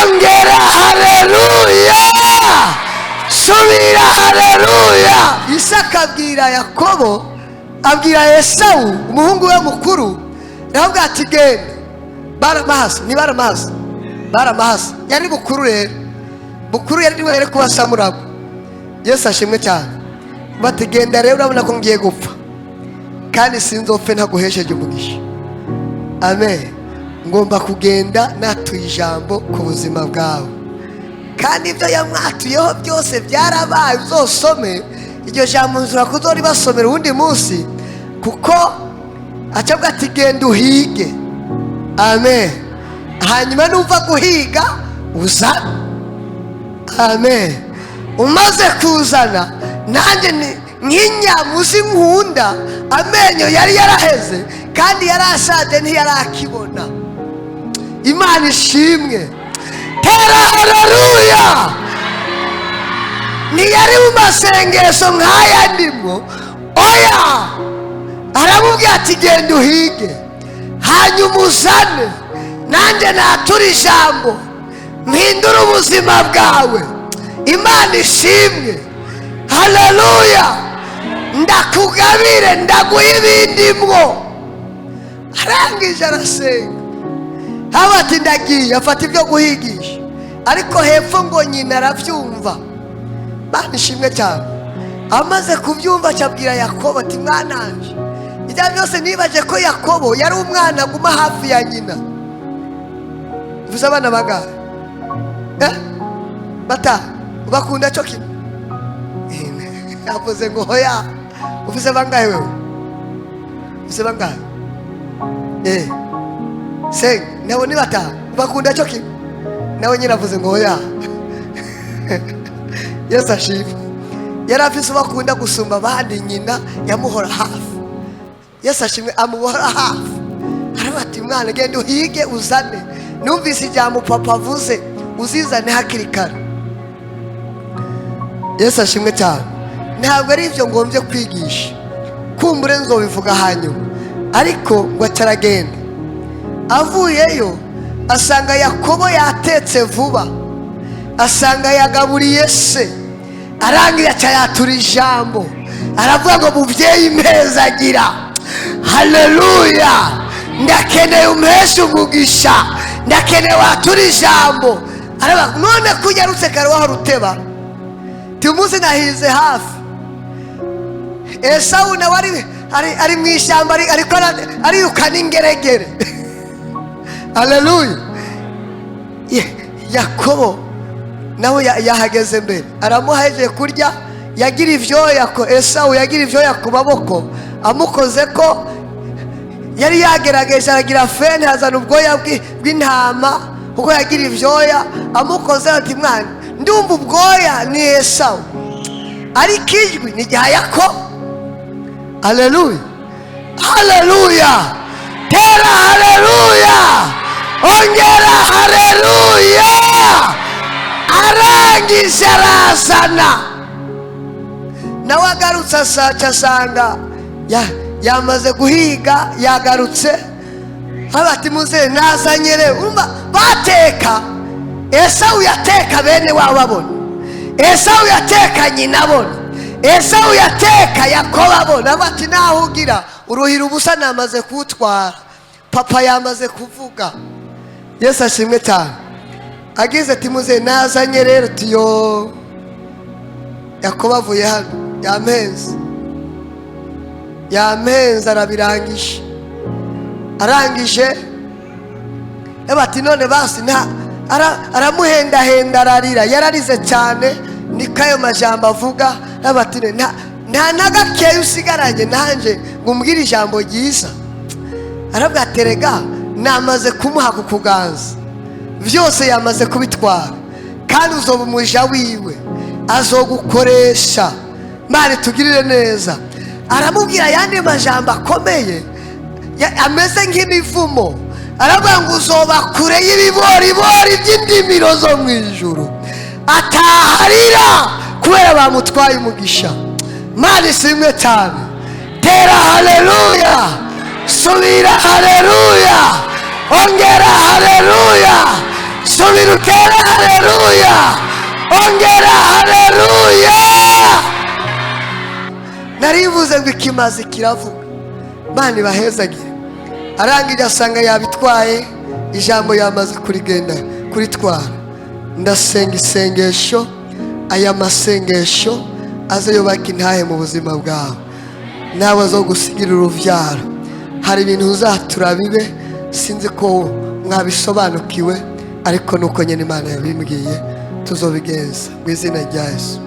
ongera haleluya, subira haleluya. Isaka abwira Yakobo, abwira Esawu umuhungu we mukuru, aravuga ati genda. Baramahasa, ni baramahasa, baramahasa yari mukuru rero, mukuru yari niwe kuba samurago. Yesu ashimwe cyane. Bati genda rero, urabona ko ngiye gupfa kandi sinzopfe ntaguhesheje umugisha. Amen. Ngomba kugenda natuye ijambo ku buzima bwawe, kandi ibyo yamwatuyeho byose byarabaye. Uzosome iryo jambo nzura kuzori basomera uwundi munsi, kuko acabwa ati genda uhige. Amen. Hanyuma numva guhiga uzana. Amen. Umaze kuzana, nanjye nk'inyamuzi nkunda, amenyo yari yaraheze kandi yarashaje ntiyarakibona. Imana ishimwe. Tera haleluya. Ntiyari mu masengesho nk'aya ndimo, oya, aramubwira ati genda uhige, hanyuma uzane, nanjye natura ijambo mpindura ubuzima bwawe. Imana ishimwe. Haleluya. Ndakugabire, ndaguha ibindi mwo. Arangije arasenga, haba ati ndagiye, afata ibyo guhigisha, ariko hepfo ngo nyina arabyumva. Imana ishimwe cyane. Amaze kubyumva acabwira Yakobo ati mwananje, ibyo byose nibaje ko Yakobo yari umwana aguma hafi ya nyina. Uvuze abana bangahe? Bata bakunda cyo kimwe. Yavuze ngo hoya. Uvuze bangahe wewe? Uvuze bangahe? Seng, nawe ni bata bakunda cyo kimwe. Nawe nyina avuze ngo hoya. Yesu ashimwe. Yari afise bakunda gusumba abandi, nyina yamuhora hafi. Yesu ashimwe, amuhora hafi. Arabati mwana genda uhige uzane, numvise ijambo papa avuze uzizane hakiri kare. Yesu ashimwe cyane. Ntabwo ari ibyo ngombye kwigisha, kumbure nzobivuga hanyuma, ariko ngo ataragenda. Avuyeyo asanga Yakobo yatetse vuba, asanga yagaburiye se, arangira cyayatura ijambo, aravuga ngo mubyeyi mpeza agira. Haleluya. Ndakeneye umhesha umugisha, ndakeneye watura ijambo. Aravuga none kunyarutse kare wahora uteba, timuzi nahize hafi. Esawu nawe ari mu ishyamba, ariko ariyukana ingeregere. Haleluya. Yakobo nawe yahageze mbere, aramuhaje kurya, yagira ivyoya ko Esawu yagira ivyoya ku maboko, amukoze ko yari yagerageje, aragira fene, hazana ubwoya bw'intama kuko yagira ivyoya, amukoze ati mwana ndumva ubwoya ni Esawu, ariko ijwi ni rya Yakobo. Haleluya. Haleluya. Tera haleluya, ongera haleluya. Arangije arazana, nawe agarutse asanga yamaze guhiga, yagarutse. Abati muze nazanye rero, urumva bateka. Esawu yateka bene wabo babona, Esawu yateka nyina abona, Esawu yateka Yakobo abona. Bati naho ugira uruhira ubusa namaze kutwara, papa yamaze kuvuga. Yesu ashimwe cyane. Agize ati muze nazanye rero, tiyo Yakobo avuye hano yampenze arabirangije. Arangije bati none basi aramuhendahenda, ararira, yararize cyane, niko ayo majambo avuga. Bati nta nagakeye usigaranye nanjye ngo umbwire ijambo ryiza. Arabwa terega namaze kumuha ku kuganza, byose yamaze kubitwara, kandi uzoba umuja wiwe, azogukoresha. Mane tugirire neza. Aramubwira yandi majambo akomeye ameze nk'imivumo. Aravuga ngo uzoba kure y'ibibori by'indimiro zo mu ijuru. Ataharira kubera bamutwaye umugisha. Mane ishimwe cyane. Tera haleluya, subira haleluya, ongera haleluya, subira utere haleluya, ongera haleluya. Narivuze ngo ikimazi kiravuga. Imana ibahezagire. Arangije asanga yabitwaye, ijambo yamaze kurigenda kuritwara. Ndasenga isengesho, aya masengesho aze yubaka intahe mu buzima bwawe, nawe zo gusigira uruvyaro. Hari ibintu uzatura bibe, sinzi ko mwabisobanukiwe, ariko nuko nyene Imana yabimbwiye tuzobigenza mu izina rya Yesu.